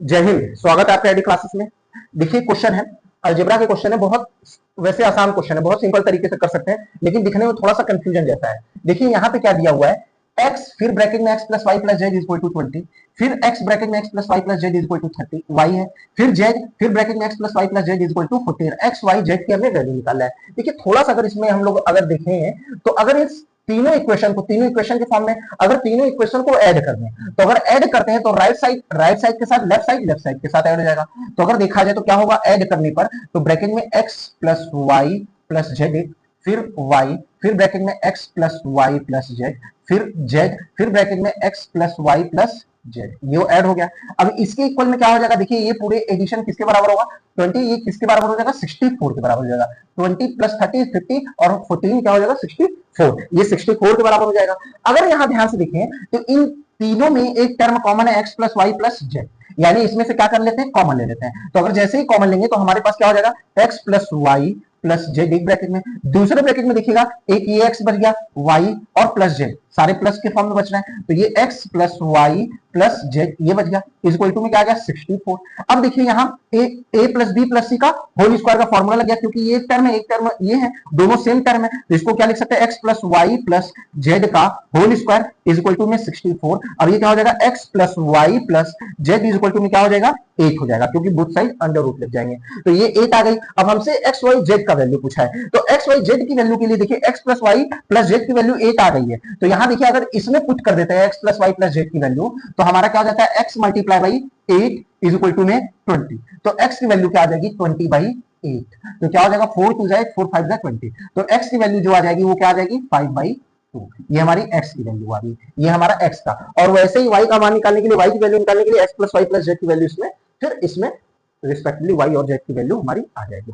जय हिंद, स्वागत है आपके आईडी क्लासेस में। देखिए क्वेश्चन है, अलजेब्रा के क्वेश्चन है, बहुत वैसे आसान क्वेश्चन है, बहुत सिंपल तरीके से कर सकते हैं, लेकिन दिखने में थोड़ा सा कंफ्यूजन जैसा है। देखिए यहाँ पे क्या दिया हुआ है, x फिर ब्रैकेट में x plus y plus z is equal to 20, फिर x ब्रैकेट में x plus y plus z is equal to 30 y है, फिर z फिर ब्रैकेट में x plus y plus z is equal to 40 x y z की हमने value निकाला है। देखिए थोड़ा सा अगर इसमें हम लोग अगर देखें तो अगर इस तीनों इक्वेशन के फॉर्म में अगर तीनों इक्वेशन को ऐड कर दें तो अगर ऐड करते हैं तो राइट साइड के साथ लेफ्ट साइड के साथ ऐड हो जाएगा। तो अगर देखा जाए तो क्या होगा, ऐड करने पर तो ब्रैकेट में x plus y plus z, फिर y फिर ब्रैकेट में x plus y plus z, फिर z फिर ब्रैकेट में x plus y plus z, ये ऐड हो गया। अब इसके इक्वल में क्या हो जाएगा, देखिए ये पूरे एडिशन किसके बराबर होगा, 20, ये किसके बराबर हो जाएगा, 64 के बराबर हो जाएगा। 20 प्लस 30 50 और 14 क्या हो जाएगा, 64, ये 64 के बराबर हो जाएगा। अगर यहां ध्यान से देखें तो इन तीनों में एक टर्म कॉमन है, x plus y plus z, यानी इसमें से क्या कर लेते हैं, कॉमन ले लेते हैं। तो अगर जैसे ही कॉमन लेंगे तो हमारे पास क्या हो जाएगा, x plus y plus z एक ब्रैकेट में, दूसरे ब्रैकेट में देखिएगा एक ये x बच गया, y और प्लस जेड सारे प्लस के फॉर्म में बच रहे हैं, तो ये x plus y plus z ये बच गया, इज इक्वल टू में क्या आ गया 64। अब देखिए यहाँ a प्लस बी प्लस सी का होल स्क्वायर का फॉर्मूला लग गया, क्योंकि ये एक टर्म है एक टर्म ये है, दोनों सेम टर्म है, तो इसको क्या लिख सकते हैं, x plus y plus z का whole square is equal to में 64। अब ये क्या हो जाएगा, x plus y plus z is equal to में क्या हो जाएगा, 8 हो जाएगा, क्योंकि बोथ साइड अंडर रूट लग जाएंगे, तो ये 8 आ गई। अब हमसे एक्स वाई जेड का वैल्यू पूछा है, तो एक्स वाई जेड की वैल्यू के लिए देखिए x plus y plus z की वैल्यू 8 आ गई है, तो यहां देखिए अगर इसमें पुट कर देते हैं x plus y plus z की वैल्यू, तो हमारा क्या हो जाता है, x multiply by 8 is equal to में 20, तो x की वैल्यू क्या आ जाएगी, 20 बाई 8, तो क्या हो जाएगा 4 टू जाए 4 5 20, तो x की वैल्यू जो आ जाएगी वो क्या आ जाएगी 5 बाई 2, ये हमारी x की वैल्यू आ गई, ये हमारा x का। और वैसे ही y का मान निकालने के लिए, y की वैल्यू निकालने के लिए x plus y plus z की वैल्यू इसमें, फिर इसमें रिस्पेक्टिवली y और z की वैल्यू हमारी आ जाएगी।